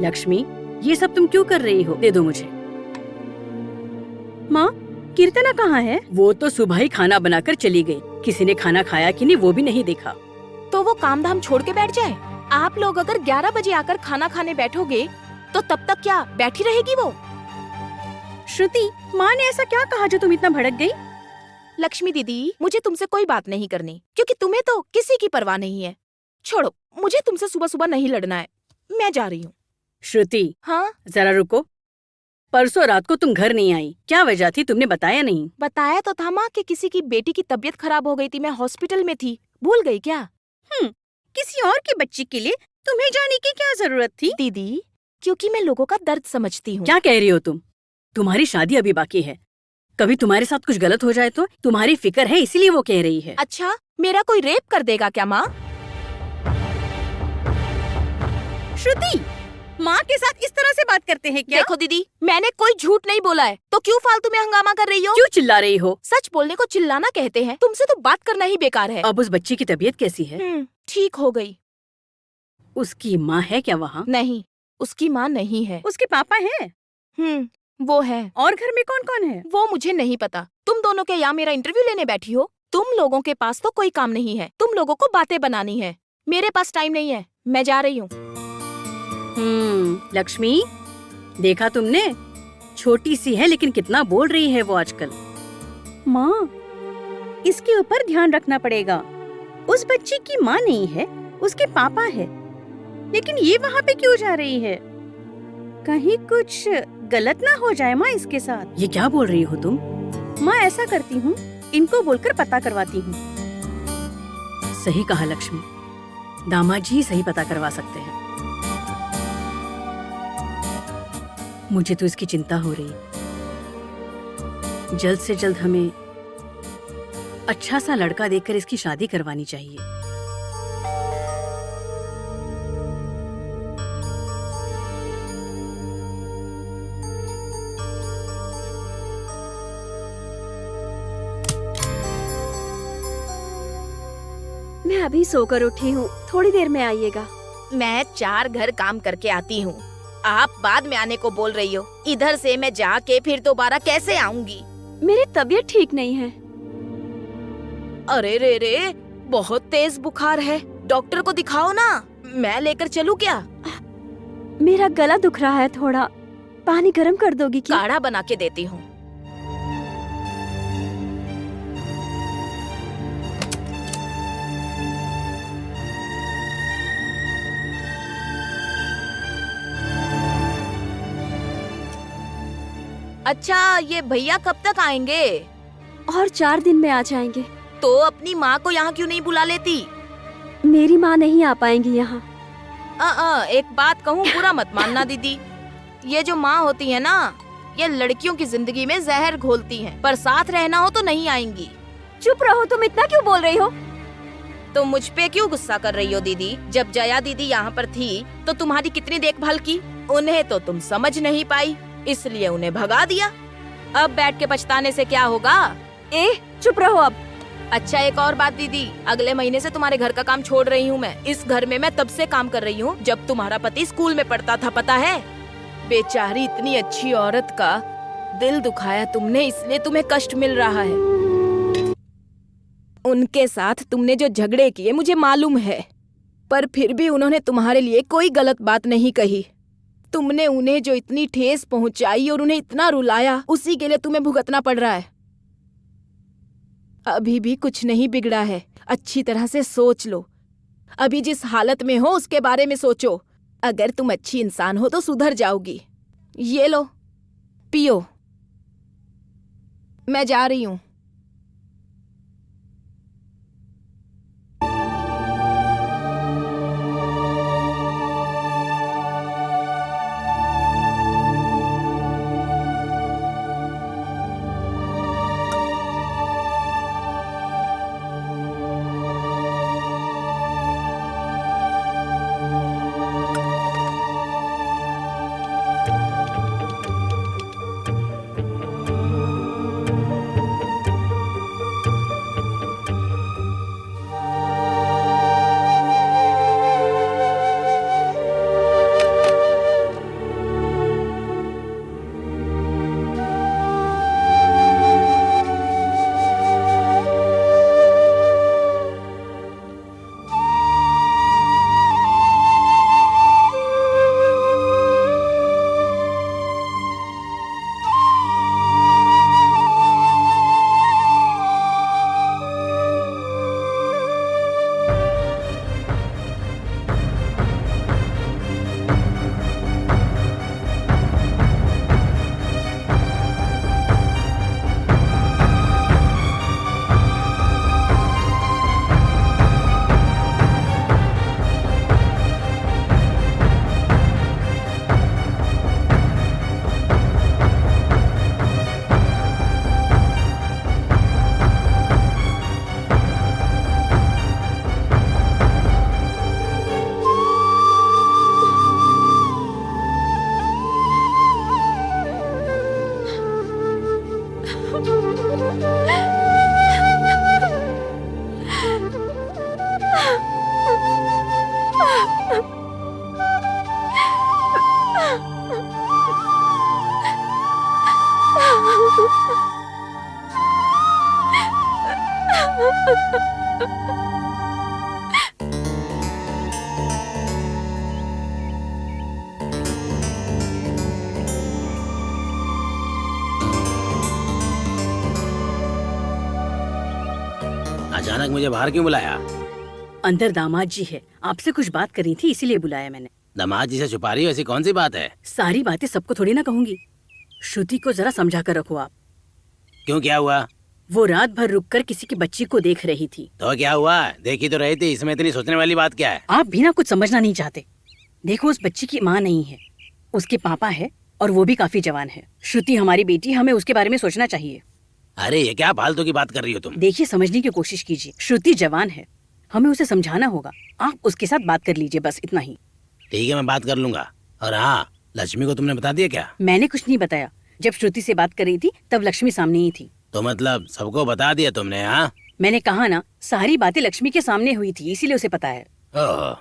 लक्ष्मी, ये सब तुम क्यों कर रही हो? दे दो मुझे। माँ, कीर्तना कहाँ है? वो तो सुबह ही खाना बनाकर चली गई। किसी ने खाना खाया कि नहीं वो भी नहीं देखा। तो वो काम धाम छोड़ के बैठ जाए। आप लोग अगर 11 बजे आकर खाना खाने बैठोगे तो तब तक क्या बैठी रहेगी वो? श्रुति, माँ ने ऐसा क्या कहा जो तुम इतना भड़क गई? लक्ष्मी दीदी, मुझे तुमसे कोई बात नहीं करनी, क्योंकि तुम्हें तो किसी की परवाह नहीं है। छोड़ो, मुझे तुमसे सुबह सुबह नहीं लड़ना है। मैं जा रही हूँ। श्रुति, हाँ, जरा रुको। परसों रात को तुम घर नहीं आई, क्या वजह थी? तुमने बताया नहीं। बताया तो था माँ कि किसी की बेटी की तबीयत खराब हो गई थी, मैं हॉस्पिटल में थी। भूल गई क्या? किसी और की बच्ची के लिए तुम्हें जाने की क्या जरूरत थी? दीदी, क्योंकि मैं लोगों का दर्द समझती हूँ। क्या कह रही हो तुम? तुम्हारी शादी अभी बाकी है। कभी तुम्हारे साथ कुछ गलत हो जाए तो? तुम्हारी फिक्र है इसीलिए वो कह रही है। अच्छा, मेरा कोई रेप कर देगा क्या माँ? श्रुति, माँ के साथ इस तरह से बात करते हैं क्या? देखो दीदी, मैंने कोई झूठ नहीं बोला है, तो क्यों फालतू में हंगामा कर रही हो? क्यों चिल्ला रही हो? सच बोलने को चिल्लाना कहते हैं। तुमसे तो बात करना ही बेकार है। अब उस बच्ची की तबीयत कैसी है? ठीक हो गई। उसकी माँ है क्या वहाँ? नहीं, उसकी माँ नहीं है। उसके पापा हैं? वो है। और घर में कौन कौन है? वो मुझे नहीं पता। तुम दोनों क्या यहाँ मेरा इंटरव्यू लेने बैठी हो? तुम लोगों के पास तो कोई काम नहीं है। तुम लोगों को बातें बनानी है। मेरे पास टाइम नहीं है, मैं जा रही हूँ। लक्ष्मी, देखा तुमने? छोटी सी है लेकिन कितना बोल रही है वो आजकल। माँ, इसके ऊपर ध्यान रखना पड़ेगा। उस बच्ची की माँ नहीं है, उसके पापा है। लेकिन ये वहाँ पे क्यों जा रही है? कहीं कुछ गलत ना हो जाए माँ इसके साथ। ये क्या बोल रही हो तुम? माँ, ऐसा करती हूँ, इनको बोलकर पता करवाती हूँ। सही कहा लक्ष्मी, दामाद जी सही पता करवा सकते हैं। मुझे तो इसकी चिंता हो रही। जल्द से जल्द हमें अच्छा सा लड़का देखकर इसकी शादी करवानी चाहिए। मैं अभी सोकर उठी हूँ, थोड़ी देर में आइएगा। मैं 4 घर काम करके आती हूँ, आप बाद में आने को बोल रही हो। इधर से मैं जाके फिर दोबारा कैसे आऊंगी? मेरी तबीयत ठीक नहीं है। अरे रे, बहुत तेज बुखार है। डॉक्टर को दिखाओ ना, मैं लेकर चलूं क्या? मेरा गला दुख रहा है थोड़ा, पानी गर्म कर दोगी क्या? काढ़ा बना के देती हूँ। अच्छा, ये भैया कब तक आएंगे? और 4 दिन में आ जाएंगे। तो अपनी माँ को यहाँ क्यों नहीं बुला लेती? मेरी माँ नहीं आ पाएंगी यहाँ। एक बात कहूँ, बुरा मत मानना दीदी। ये जो माँ होती है ना, ये लड़कियों की जिंदगी में जहर घोलती हैं, पर साथ रहना हो तो नहीं आएंगी। चुप रहो, तुम इतना क्यों बोल रही हो? तो मुझ पे क्यों गुस्सा कर रही हो दीदी? जब जया दीदी यहाँ पर थी तो तुम्हारी कितनी देखभाल की। उन्हें तो तुम समझ नहीं पाई, इसलिए उन्हें भगा दिया। अब बैठ के पछताने से क्या होगा? चुप रहो अब। अच्छा, एक और बात दीदी, अगले महीने से तुम्हारे घर का काम छोड़ रही हूँ मैं। इस घर में मैं तब से काम कर रही हूँ जब तुम्हारा पति स्कूल में पढ़ता था, पता है? बेचारी इतनी अच्छी औरत का दिल दुखाया तुमने, इसलिए तुम्हें कष्ट मिल रहा है। उनके साथ तुमने जो झगड़े किए मुझे मालूम है, पर फिर भी उन्होंने तुम्हारे लिए कोई गलत बात नहीं कही। तुमने उन्हें जो इतनी ठेस पहुंचाई और उन्हें इतना रुलाया, उसी के लिए तुम्हें भुगतना पड़ रहा है। अभी भी कुछ नहीं बिगड़ा है, अच्छी तरह से सोच लो। अभी जिस हालत में हो उसके बारे में सोचो। अगर तुम अच्छी इंसान हो तो सुधर जाओगी। ये लो, पियो। मैं जा रही हूँ। अचानक मुझे बाहर क्यों बुलाया? अंदर दामाद जी है, आपसे कुछ बात करनी थी इसीलिए बुलाया मैंने। दामाद जी से छुपा रही हो, ऐसी कौन सी बात है? सारी बातें सबको थोड़ी ना कहूंगी। श्रुति को जरा समझा कर रखो आप। क्यों, क्या हुआ? वो रात भर रुककर किसी की बच्ची को देख रही थी। तो क्या हुआ? देखी तो रही थी, इसमें इतनी सोचने वाली बात क्या है? आप भी ना कुछ समझना नहीं चाहते। देखो, उस बच्ची की माँ नहीं है, उसके पापा है और वो भी काफी जवान है। श्रुति हमारी बेटी, हमें उसके बारे में सोचना चाहिए। अरे ये क्या फालतू की बात कर रही हो तुम? देखिए, समझने की कोशिश कीजिए। श्रुति जवान है, हमें उसे समझाना होगा। आप उसके साथ बात कर लीजिए, बस इतना ही। ठीक है, मैं बात कर लूंगा। और हाँ, लक्ष्मी को तुमने बता दिया क्या? मैंने कुछ नहीं बताया। जब श्रुति से बात कर रही थी तब लक्ष्मी सामने ही थी। तो मतलब सबको बता दिया तुमने? हाँ, मैंने कहा ना, सारी बातें लक्ष्मी के सामने हुई थी, इसीलिए उसे पता है। ओह,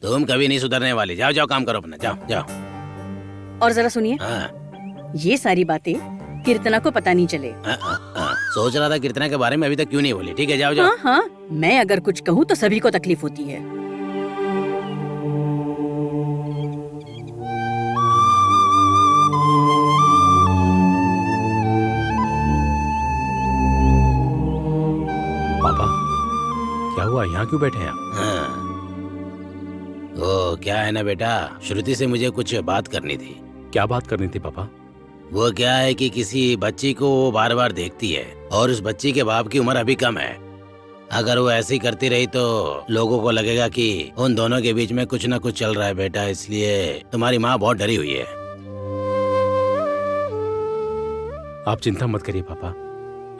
तुम कभी नहीं सुधरने वाली। जाओ जाओ, काम करो अपना, जाओ जाओ। और जरा सुनिए, हाँ, ये सारी बातें कीर्तना को पता नहीं चले। सोच रहा था कीर्तना के बारे में अभी तक क्यों नहीं बोली। ठीक है, जाओ जाओ। हाँ हाँ, मैं अगर कुछ कहूँ तो सभी को तकलीफ होती है। पापा, क्या हुआ? यहाँ क्यों बैठे हैं आप? हाँ। ओ, क्या है ना बेटा, श्रुति से मुझे कुछ बात करनी थी। क्या बात करनी थी पापा? वो क्या है कि किसी बच्ची को वो बार बार देखती है और उस बच्ची के बाप की उम्र अभी कम है। अगर वो ऐसी करती रही तो लोगों को लगेगा कि उन दोनों के बीच में कुछ ना कुछ चल रहा है बेटा, इसलिए तुम्हारी माँ बहुत डरी हुई है। आप चिंता मत करिए पापा,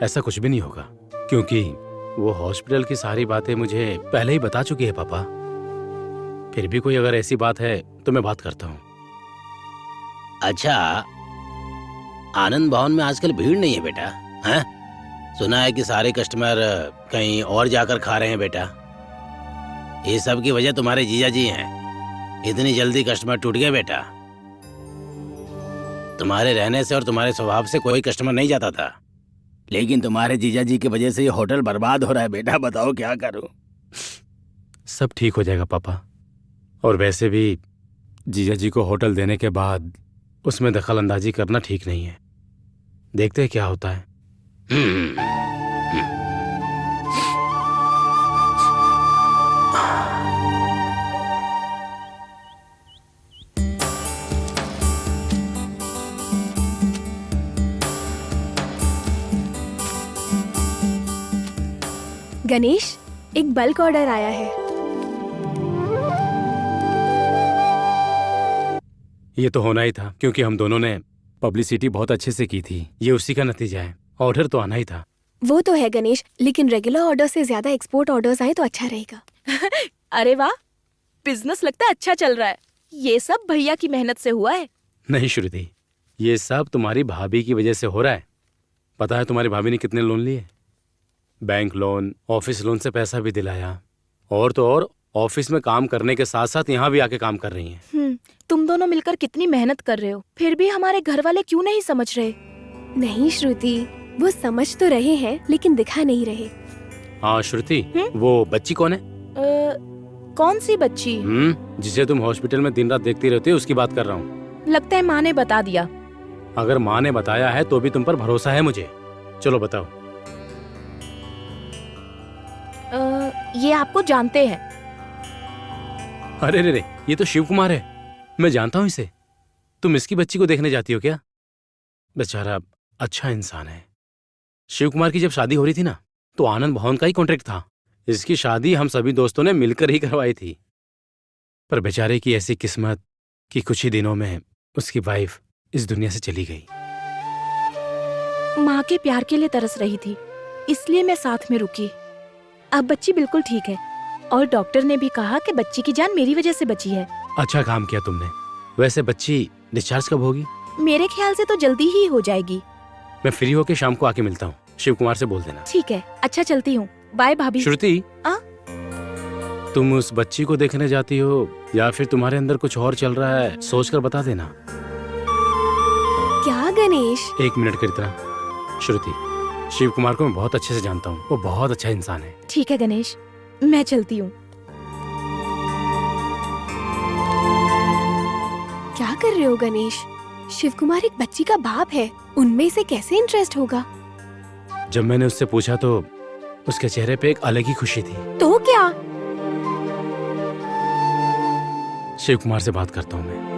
ऐसा कुछ भी नहीं होगा, क्योंकि वो हॉस्पिटल की सारी बातें मुझे पहले ही बता चुकी है पापा। फिर भी कोई अगर ऐसी बात है तो मैं बात करता हूँ। अच्छा, आनंद भवन में आजकल भीड़ नहीं है बेटा? हैं? सुना है कि सारे कस्टमर कहीं और जाकर खा रहे हैं बेटा। ये सब की वजह तुम्हारे जीजा जी हैं। इतनी जल्दी कस्टमर टूट गए बेटा। तुम्हारे रहने से और तुम्हारे स्वभाव से कोई कस्टमर नहीं जाता था, लेकिन तुम्हारे जीजा जी की वजह से ये होटल बर्बाद हो रहा है बेटा। बताओ क्या करूं? सब ठीक हो जाएगा पापा। और वैसे भी जीजा जी को होटल देने के बाद उसमें दखल अंदाजी करना ठीक नहीं है। देखते हैं क्या होता है। गणेश, एक बल्क ऑर्डर आया है। ये तो होना ही था, क्योंकि हम दोनों ने पब्लिसिटी बहुत अच्छे से की थी। ये उसी का नतीजा है। ऑर्डर तो आना ही था। वो तो है गणेश, लेकिन रेगुलर ऑर्डर से ज्यादा एक्सपोर्ट ऑर्डर्स आए तो अच्छा रहेगा। अरे वाह, बिजनेस लगता है अच्छा चल रहा है। ये सब भैया की मेहनत से हुआ है। नहीं श्रुति, ये सब तुम्हारी भाभी की वजह से हो रहा है। पता है तुम्हारी भाभी ने कितने लोन लिए? बैंक लोन, ऑफिस लोन से पैसा भी दिलाया, और तो और ऑफिस में काम करने के साथ साथ यहाँ भी आके काम कर रही हैं। तुम दोनों मिलकर कितनी मेहनत कर रहे हो, फिर भी हमारे घर वाले क्यों नहीं समझ रहे? नहीं श्रुति, वो समझ तो रहे हैं लेकिन दिखा नहीं रहे। हाँ श्रुति, वो बच्ची कौन है? कौन सी बच्ची? जिसे तुम हॉस्पिटल में दिन रात देखती रहती हो, उसकी बात कर रहा हूँ। लगता है माँ ने बता दिया। अगर माँ ने बताया है तो भी तुम पर भरोसा है मुझे। चलो बताओ। ये आपको जानते हैं। अरे रे रे, ये तो शिव कुमार है। मैं जानता हूँ इसे। तुम इसकी बच्ची को देखने जाती हो क्या? बेचारा अच्छा इंसान है। शिव कुमार की जब शादी हो रही थी ना, तो आनंद भवन का ही कॉन्ट्रैक्ट था। इसकी शादी हम सभी दोस्तों ने मिलकर ही करवाई थी। पर बेचारे की ऐसी किस्मत कि कुछ ही दिनों में उसकी वाइफ इस दुनिया से चली गई। माँ के प्यार के लिए तरस रही थी, इसलिए मैं साथ में रुकी। अब बच्ची बिल्कुल ठीक है और डॉक्टर ने भी कहा कि बच्ची की जान मेरी वजह से बची है। अच्छा काम किया तुमने। वैसे बच्ची डिस्चार्ज कब होगी? मेरे ख्याल से तो जल्दी ही हो जाएगी। मैं फ्री होके शाम को आके मिलता हूँ। शिव कुमार से बोल देना। ठीक है, अच्छा चलती हूँ। बाय भाभी। श्रुति, तुम उस बच्ची को देखने जाती हो या फिर तुम्हारे अंदर कुछ और चल रहा है, सोचकर बता देना। क्या गणेश? 1 मिनट कीर्तना, श्रुति, शिव कुमार को मैं बहुत अच्छे से जानता हूँ, वो बहुत अच्छा इंसान है। ठीक है गणेश, मैं चलती हूँ। क्या कर रहे हो गणेश? शिव कुमार एक बच्ची का बाप है, उनमें से कैसे इंटरेस्ट होगा? जब मैंने उससे पूछा तो उसके चेहरे पे एक अलग ही खुशी थी। तो क्या? शिव कुमार से बात करता हूँ मैं।